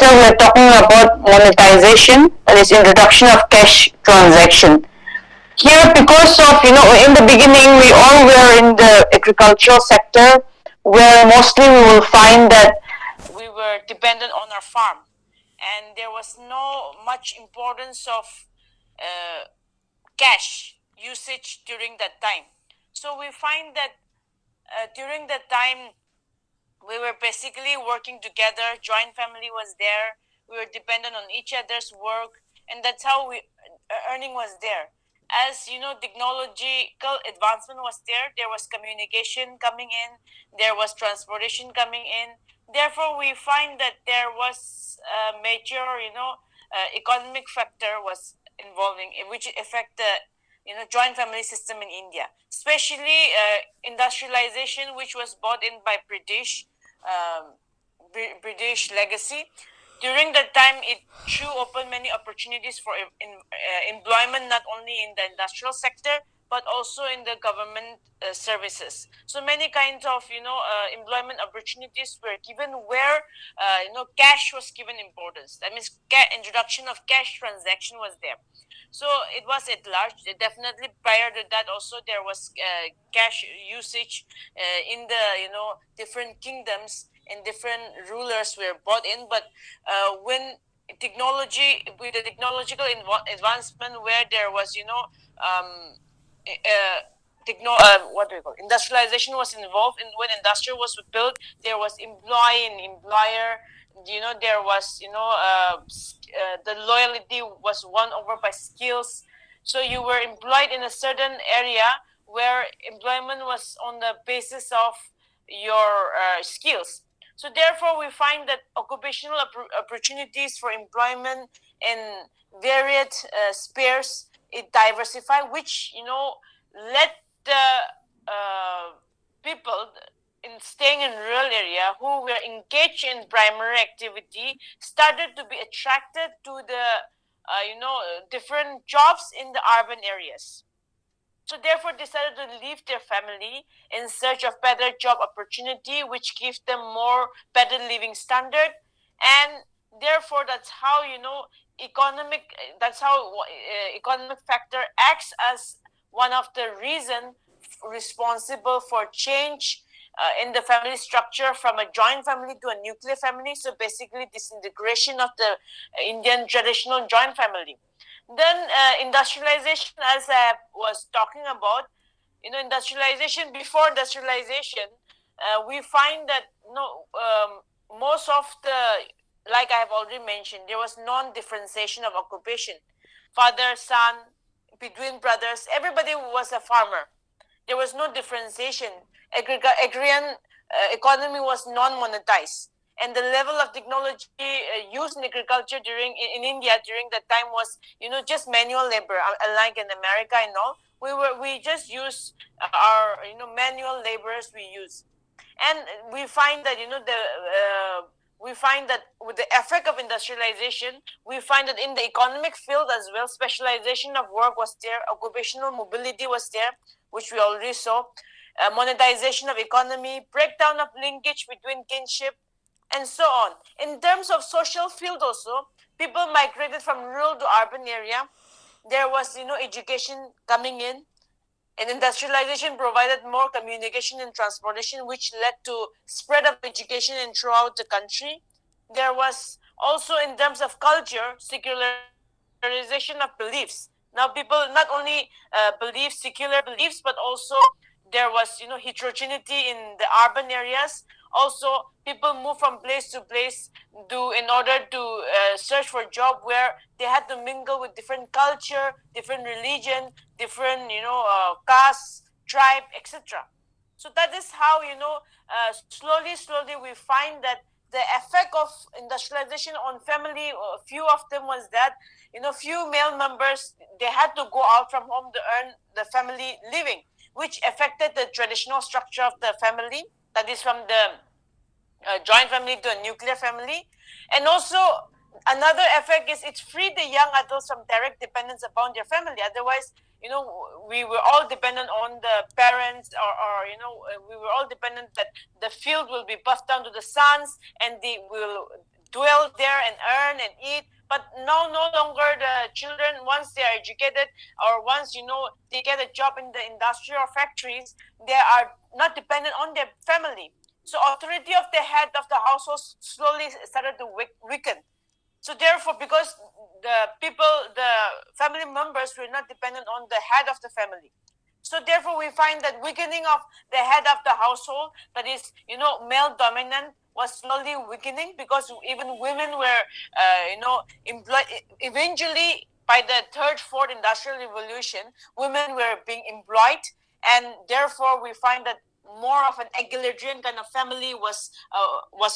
chapter, we're talking about monetization, that is, introduction of cash transaction. Here, because of, in the beginning, we all were in the agricultural sector, where mostly we will find that we were dependent on our farm, and there was no much importance of cash usage during that time. So we find that during that time, we were basically working together. Joint family was there. We were dependent on each other's work, and that's how earning was there. As you know, technological advancement was there. There was communication coming in. There was transportation coming in. Therefore, we find that there was a major, economic factor was involving, which affect the joint family system in India, especially industrialization, which was brought in by um, British legacy. During that time, it threw open many opportunities for employment, not only in the industrial sector but also in the government services. So many kinds of employment opportunities were given where cash was given importance. That means introduction of cash transaction was there. So it was at large. Definitely prior to that, also there was cash usage in the different kingdoms, and different rulers were brought in. But when with the technological advancement, where there was what do we call industrialization was involved, and when industry was built, there was employee and employer. There was the loyalty was won over by skills. So you were employed in a certain area where employment was on the basis of your skills. So therefore, we find that occupational opportunities for employment in varied spheres, it diversify, which let the people in staying in rural area who were engaged in primary activity started to be attracted to the different jobs in the urban areas. So therefore decided to leave their family in search of better job opportunity, which gives them more better living standard. And therefore that's how economic factor acts as one of the reason responsible for change in the family structure from a joint family to a nuclear family. So basically disintegration of the Indian traditional joint family. Then industrialization, as I was talking about, industrialization, before industrialization, we find that most of the, like I have already mentioned, there was non-differentiation of occupation. Father, son, between brothers, everybody was a farmer. There was no differentiation. Agrarian economy was non-monetized, and the level of technology used in agriculture in India during that time was just manual labor. Unlike in America and all, we just use our manual laborers we use. And we find that with the effect of industrialization, we find that in the economic field as well, specialization of work was there, occupational mobility was there, which we already saw, monetization of economy, breakdown of linkage between kinship, and so on. In terms of social field also, people migrated from rural to urban area. There was education coming in, and industrialization provided more communication and transportation, which led to spread of education in throughout the country. There was also, in terms of culture, secularization of beliefs. Now people not only believe secular beliefs, but also there was heterogeneity in the urban areas. Also, people move from place to place in order to search for a job, where they had to mingle with different culture, different religion, different caste, tribe, etc. So that is how slowly we find that the effect of industrialization on family, a few of them was that few male members, they had to go out from home to earn the family living, which affected the traditional structure of the family, that is from the joint family to a nuclear family. And also another effect is it freed the young adults from direct dependence upon their family. Otherwise, we were all dependent on the parents, or we were all dependent that the field will be passed down to the sons, and dwell there and earn and eat. But now no longer the children, once they are educated, or once they get a job in the industry or factories, they are not dependent on their family. So authority of the head of the household slowly started to weaken. So therefore, because the family members were not dependent on the head of the family, so therefore we find that weakening of the head of the household, that is male dominant, was slowly weakening, because even women were employed. Eventually, by the third, fourth industrial revolution, women were being employed, and therefore we find that more of an egalitarian kind of family was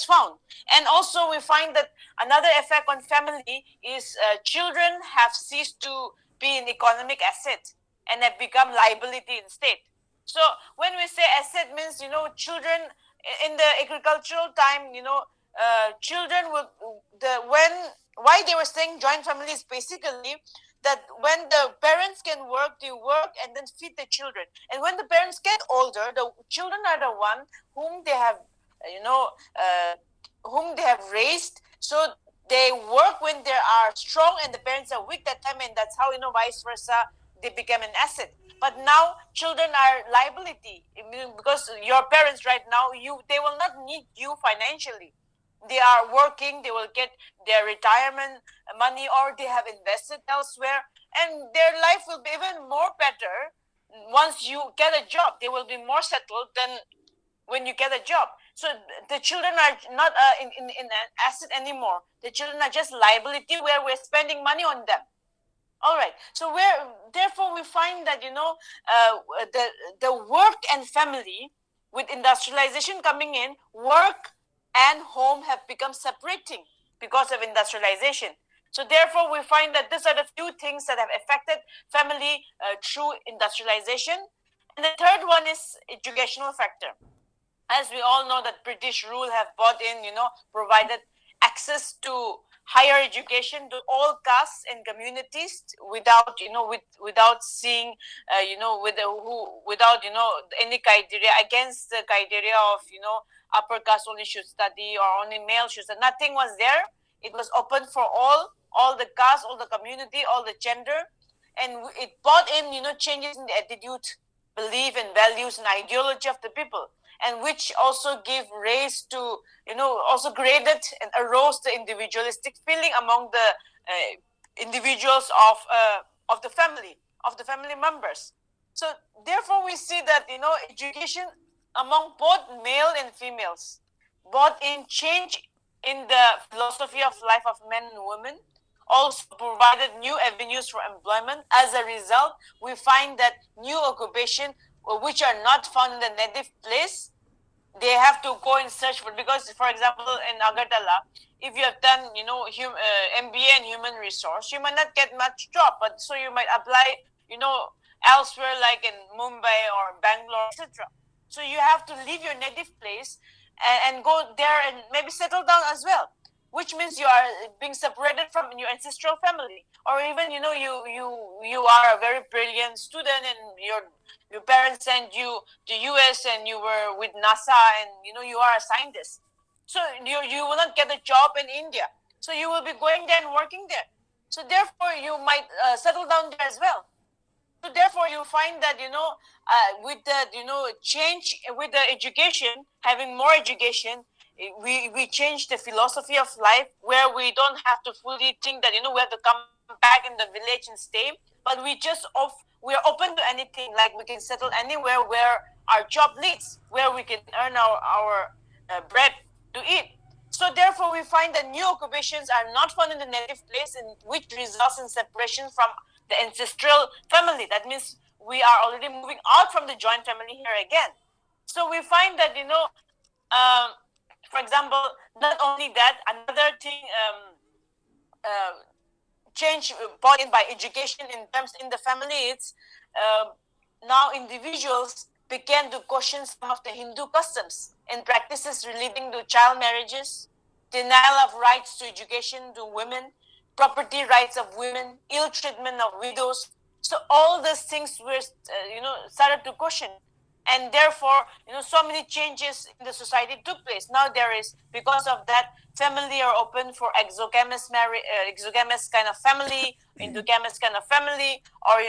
found. And also we find that another effect on family is children have ceased to be an economic asset and have become liability instead. So when we say asset, means children in the agricultural time, children will the when why they were saying joint families, basically that when the parents can work, they work and then feed the children. And when the parents get older, the children are the one whom they have, you know, uh, whom they have raised. So they work when they are strong and the parents are weak that time, and that's how vice versa they become an asset. But now children are liability. I mean, because your parents right now, they will not need you financially. They are working, they will get their retirement money, or they have invested elsewhere, and their life will be even more better once you get a job. They will be more settled than when you get a job. So the children are not in an asset anymore. The children are just liability where we're spending money on them. All right. So therefore we find that the work and family, with industrialization coming in, work and home have become separating because of industrialization. So therefore we find that these are the few things that have affected family through industrialization. And the third one is educational factor. As we all know, that British rule have brought in, provided access to higher education to all castes and communities, without without seeing with without any criteria, against the criteria of upper caste only should study, or only male should study. Nothing was there. It was open for all the castes, all the community, all the gender. And it brought in changes in the attitude, belief and values and ideology of the people, and which also give rise to also created and arose the individualistic feeling among the individuals of the family members. So therefore we see that education among both male and females brought in change in the philosophy of life of men and women, also provided new avenues for employment. As a result, we find that new occupation which are not found in the native place, they have to go and search for. Because for example, in Agartala, if you have done MBA in human resource, you might not get much job, but so you might apply elsewhere, like in Mumbai or Bangalore, etc. So you have to leave your native place and go there and maybe settle down as well, which means you are being separated from your ancestral family. Or even you are a very brilliant student, and your parents sent you to US and you were with NASA, and you are a scientist. So you will not get a job in India, so you will be going there and working there. So therefore you might settle down there as well. So therefore you find that with the change with the education, having more education, we change the philosophy of life, where we don't have to fully think that we have to come back in the village and stay, but we are open to anything. Like, we can settle anywhere where our job leads, where we can earn our bread to eat. So therefore we find that new occupations are not found in the native place, and which results in separation from the ancestral family. That means we are already moving out from the joint family here again. So we find that um, for example, not only that, another thing, uh, change brought in by education in terms in the family, it's uh, now individuals began to question some of the Hindu customs and practices relating to child marriages, denial of rights to education to women, property rights of women, ill treatment of widows. So all these things were started to question. and therefore, so many changes in the society took place. Now there is, because of that, family are open for exogamous marriage, exogamous kind of family, endogamous kind of family, or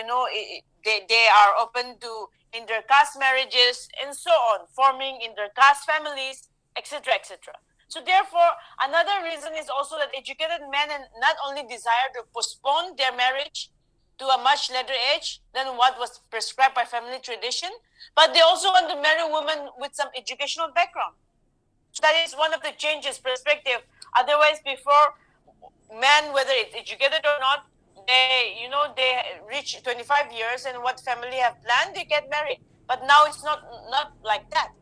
they are open to intercaste marriages and so on, forming intercaste families, etc., etc. So therefore, another reason is also that educated men and not only desire to postpone their marriage to a much later age than what was prescribed by family tradition, but they also want to marry women with some educational background. So that is one of the changes perspective. Otherwise, before, men, whether it's educated or not, they reach 25 years and what family have planned, they get married. But now it's not like that.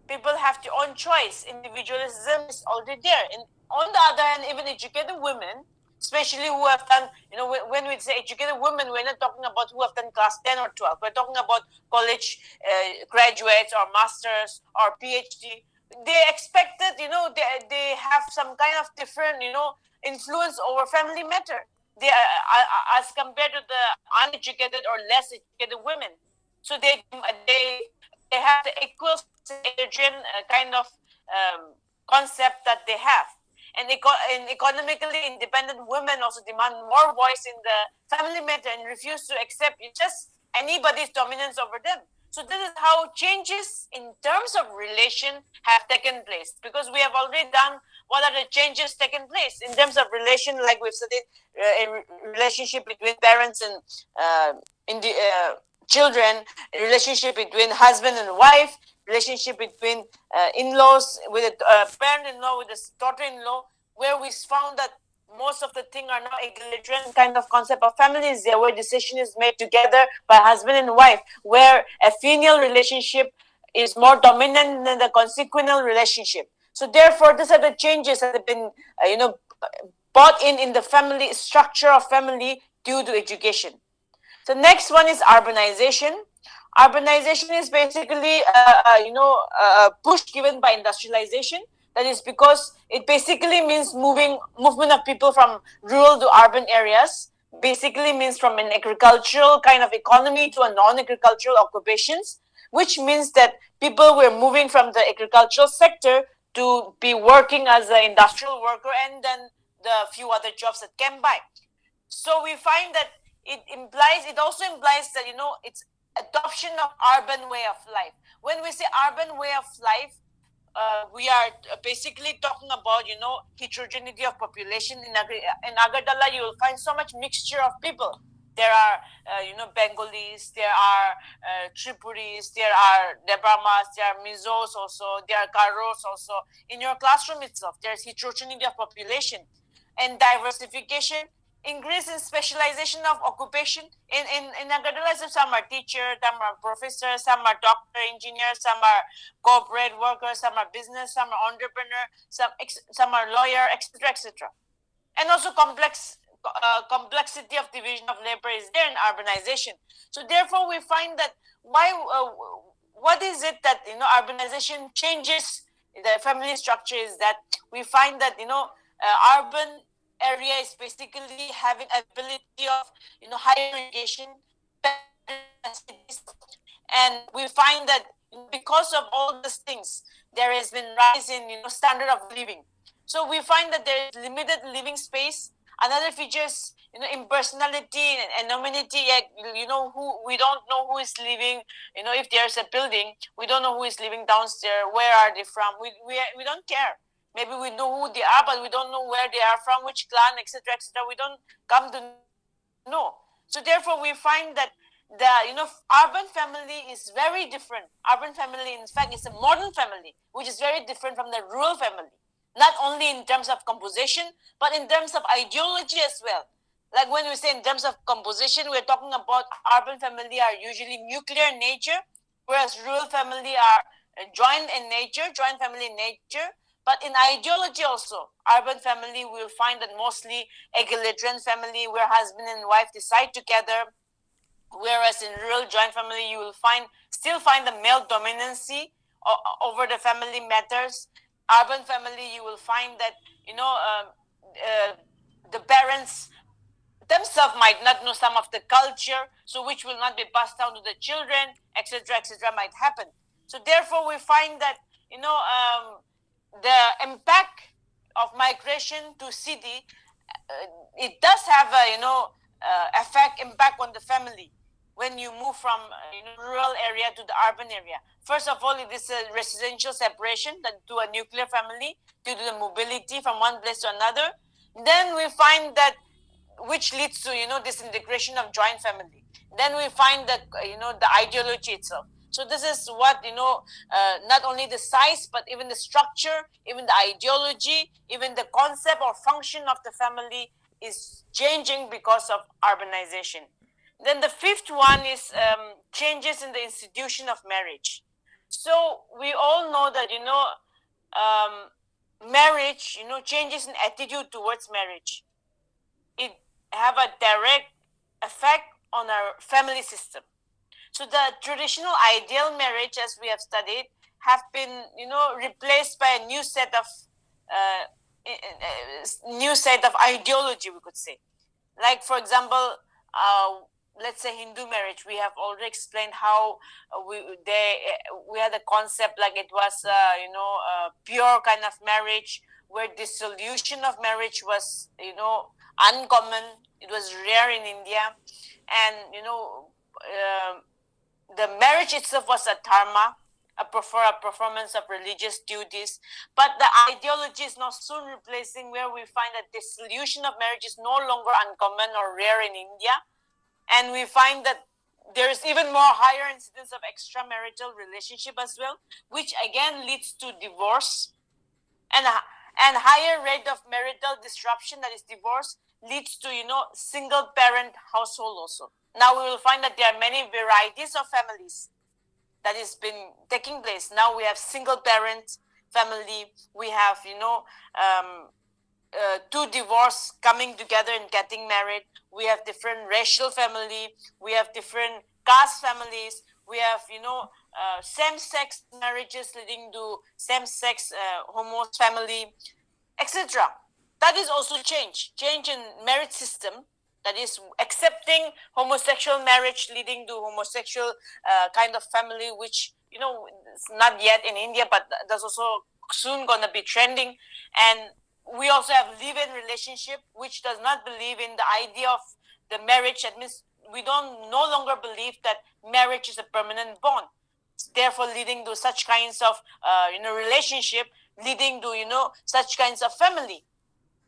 People have their own choice. Individualism is already there. And on the other hand, even educated women, especially who have done, when we say educated women, we're not talking about who have done class 10 or 12. We're talking about college graduates or masters or PhD. They expected, they have some kind of different, influence over family matter. As compared to the uneducated or less educated women. So they have the equal egalitarian kind of concept that they have. And economically independent women also demand more voice in the family matter and refuse to accept just anybody's dominance over them. So this is how changes in terms of relation have taken place, because we have already done what are the changes taken place in terms of relation, like we've studied a relationship between parents and in the children, relationship between husband and wife, relationship between in-laws with a parent-in-law with a daughter-in-law, where we found that most of the thing are now egalitarian kind of concept of families there, where decision is made together by husband and wife, where a filial relationship is more dominant than the consequential relationship. So therefore, these are the changes that have been, brought in the family structure of family due to education. So next one is urbanization. Urbanization is basically, push given by industrialization. That is because it basically means movement of people from rural to urban areas. Basically means from an agricultural kind of economy to a non-agricultural occupations, which means that people were moving from the agricultural sector to be working as an industrial worker, and then the few other jobs that came by. So we find that it also implies that it's adoption of urban way of life. When we say urban way of life, we are basically talking about heterogeneity of population. In Agartala you will find so much mixture of people. There are Bengalis, there are Tripuris, there are Debramas, there are Mizos also, there are Garos also. In your classroom itself there's heterogeneity of population and diversification, increase in specialization of occupation. In Agadala, some are teachers, some are professors, some are doctor, engineers, some are corporate workers, some are business, some are entrepreneur, some are lawyer, etc., etc. And also complexity of division of labor is there in urbanization. So therefore, we find that what is it that urbanization changes the family structure is that we find that urban area is basically having ability of higher irrigation, better facilities, and we find that because of all these things, there has been rise in standard of living. So we find that there is limited living space. Another feature is impersonality and anonymity. Who we don't know who is living. If there's a building, we don't know who is living downstairs. Where are they from? We don't care. Maybe we know who they are, but we don't know where they are from, which clan, etc., etc. We don't come to know. So therefore, we find that the urban family is very different. Urban family, in fact, is a modern family, which is very different from the rural family. Not only in terms of composition, but in terms of ideology as well. Like when we say in terms of composition, we're talking about urban family are usually nuclear in nature, whereas rural family are joint family in nature. But in ideology also, urban family will find that mostly egalitarian family where husband and wife decide together, whereas in rural joint family you will still find the male dominancy over the family matters. Urban family you will find that the parents themselves itself might not know some of the culture, so which will not be passed down to the children, etc., might happen. So therefore, we find that the impact of migration to city, it does have a effect impact on the family when you move from rural area to the urban area. First of all, it is a residential separation that to a nuclear family due to the mobility from one place to another. Then we find that which leads to disintegration of joint family. Then we find that the ideology itself. So this is what not only the size but even the structure, even the ideology, even the concept or function of the family is changing because of urbanization. Then the fifth one is changes in the institution of marriage. So we all know that marriage, changes in attitude towards marriage, it have a direct effect on our family system. So the traditional ideal marriage, as we have studied, have been replaced by a new set of ideology, we could say. Like for example, let's say Hindu marriage. We have already explained how we had a concept like it was a pure kind of marriage where dissolution of marriage was uncommon. It was rare in India, and the marriage itself was a dharma, a performance of religious duties. But the ideology is now soon replacing, where we find that dissolution of marriage is no longer uncommon or rare in India. And we find that there is even more higher incidence of extramarital relationship as well, which again leads to divorce, and higher rate of marital disruption, that is divorce, leads to single parent household also. Now we will find that there are many varieties of families that has been taking place. Now we have single parent family, we have two divorce coming together and getting married, we have different racial family, we have different caste families, we have same-sex marriages leading to same-sex homo family, etc. That is also change in marriage system, that is accepting homosexual marriage leading to homosexual kind of family, which it's not yet in India, but that's also soon going to be trending. And we also have live-in relationship, which does not believe in the idea of the marriage. That means we don't no longer believe that marriage is a permanent bond, therefore leading to such kinds of relationship, leading to such kinds of family,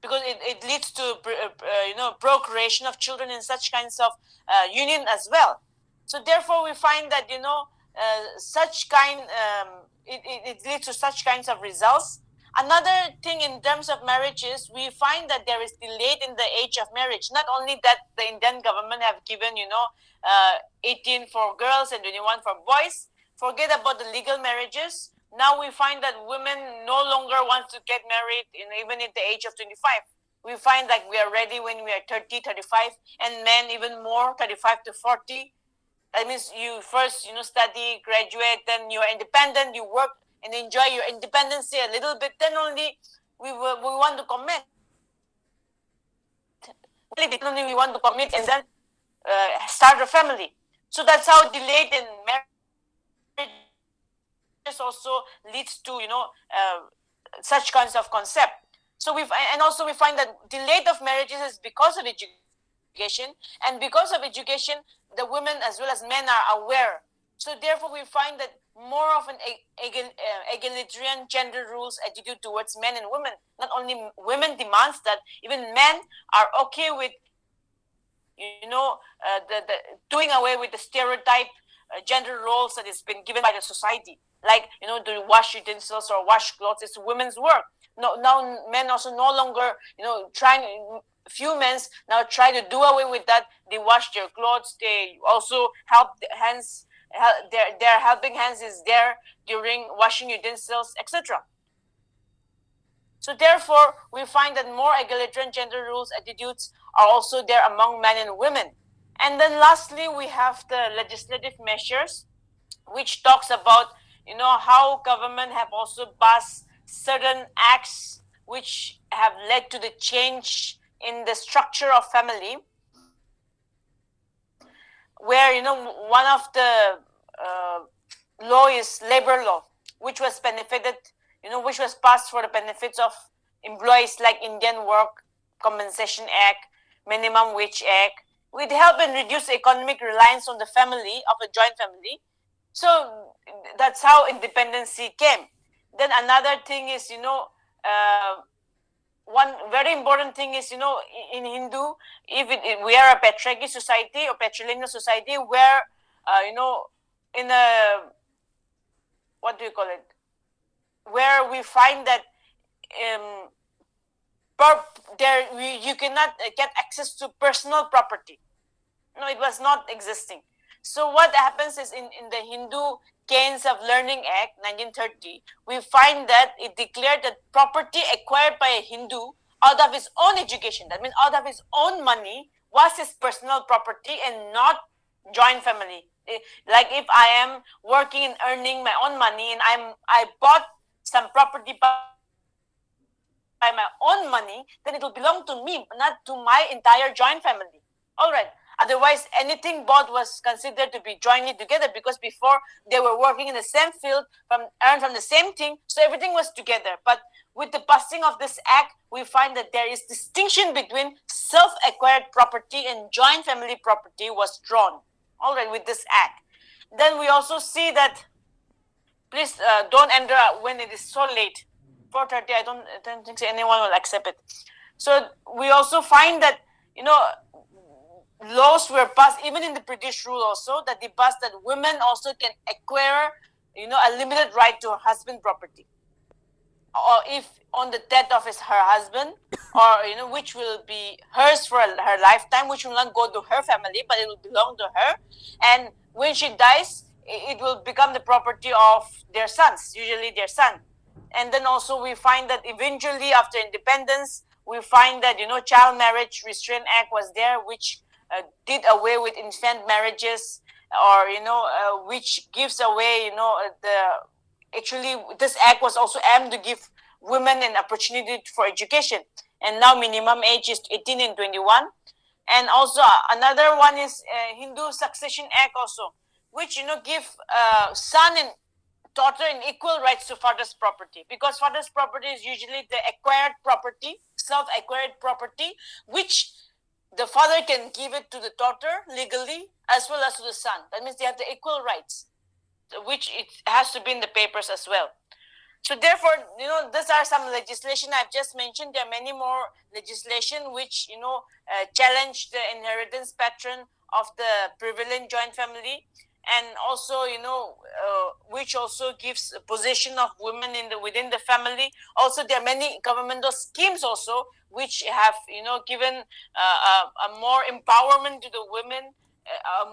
because it leads to procreation of children in such kinds of union as well. So therefore we find that such kind it leads to such kinds of results. Another thing in terms of marriage is we find that there is delay in the age of marriage. Not only that, the Indian government have given 18 for girls and 21 for boys. Forget about the legal marriages. Now we find that women no longer want to get married even at the age of 25. We find that we are ready when we are 30, 35, and men even more, 35 to 40. That means you first study, graduate, then you are independent, you work and enjoy your independence a little bit, then only we want to commit. Only we want to commit and then start a family. So that's how delayed in marriage also leads to such kinds of concept. So we find that delayed of marriages is because of education, and because of education, the women as well as men are aware. So therefore, we find that more of an egalitarian gender rules attitude towards men and women. Not only women demands that, even men are okay with the doing away with the stereotype gender roles that has been given by the society, like to wash utensils or wash clothes is women's work. No, now men also no longer trying. Few men now try to do away with that. They wash their clothes. They also help the hands. Their helping hands is there during washing utensils, etc. So therefore, we find that more egalitarian gender rules attitudes are also there among men and women. And then lastly, we have the legislative measures, which talks about how government have also passed certain acts which have led to the change in the structure of family. where one of the law is labor law, which was benefited, which was passed for the benefits of employees, like Indian Work Compensation Act, Minimum Wage Act. Would help and reduce economic reliance on the family of a joint family. So that's how independency came. Then another thing is, one very important thing is, in Hindu, if we are a patriarchy society or patrilineal society, where in a, what do you call it, where we find that um, you cannot get access to personal property. No, it was not existing. So what happens is, in the Hindu Gains of Learning Act 1930, we find that it declared that property acquired by a Hindu out of his own education, that means out of his own money, was his personal property and not joint family. Like if I am working and earning my own money and I bought some property by my own money, then it will belong to me, not to my entire joint family. All right. Otherwise, anything bought was considered to be jointly together, because before they were working in the same field, earned from the same thing, so everything was together. But with the passing of this act, we find that there is distinction between self-acquired property and joint family property was drawn. All right, with this act. Then we also see that, please don't enter when it is so late. 4:30. I don't think anyone will accept it. So we also find that, laws were passed even in the British rule also, that they passed that women also can acquire, a limited right to her husband property, or if on the death of her husband, or which will be hers for her lifetime, which will not go to her family, but it will belong to her. And when she dies, it will become the property of their sons, usually their son. And then also we find that eventually, after independence, we find that, Child Marriage Restraint Act was there, which did away with infant marriages, or which gives away, the actually this act was also aimed to give women an opportunity for education. And now minimum age is 18 and 21. And also another one is Hindu Succession Act also, which give son and daughter in equal rights to father's property, because father's property is usually the acquired property, self-acquired property, which the father can give it to the daughter legally as well as to the son. That means they have the equal rights, which it has to be in the papers as well. So therefore, these are some legislation I've just mentioned. There are many more legislation which, challenge the inheritance pattern of the prevalent joint family, and also, which also gives a position of women within the family. Also, there are many governmental schemes also which have, given a more empowerment to the women,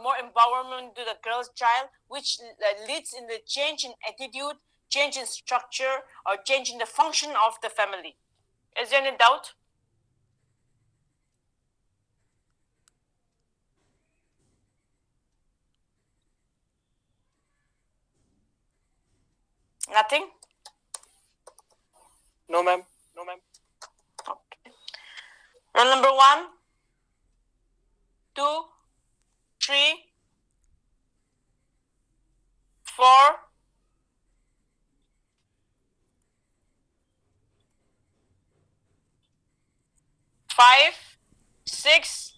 more empowerment to the girl's child, which leads in the change in attitude, change in structure, or change in the function of the family. Is there any doubt? Nothing? No, ma'am. Okay. Rule number 1, 2, 3, 4, 5, 6,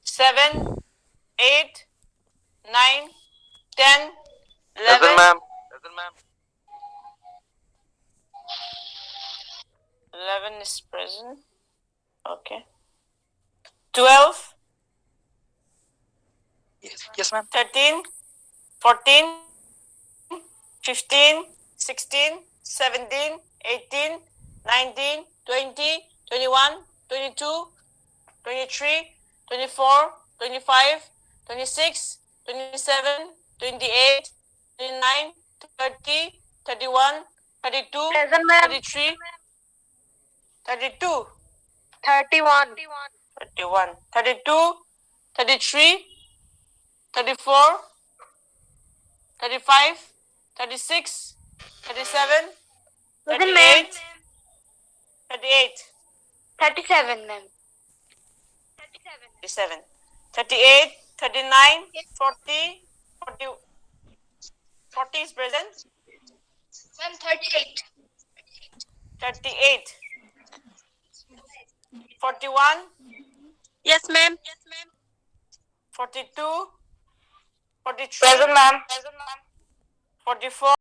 7, 8, 9, 10, 11. Present, ma'am. 11 is present. Okay. 12. Yes, ma'am. 13, 14, 15, 16, 17, 18, 19, 20, 21, 22, 23, 24, 25, 26, 27, 28, 29, 30, 31, 32, Present, ma'am. 33, 32, 31. 31, 32, 33, 34, 35, 36, 37, Present, ma'am. 38, 38, 37, ma'am. 37, 38, 39, 40, 40 is present. Ma'am, 38. 38. 41, Yes, ma'am. 42, 43, Present, ma'am. 44,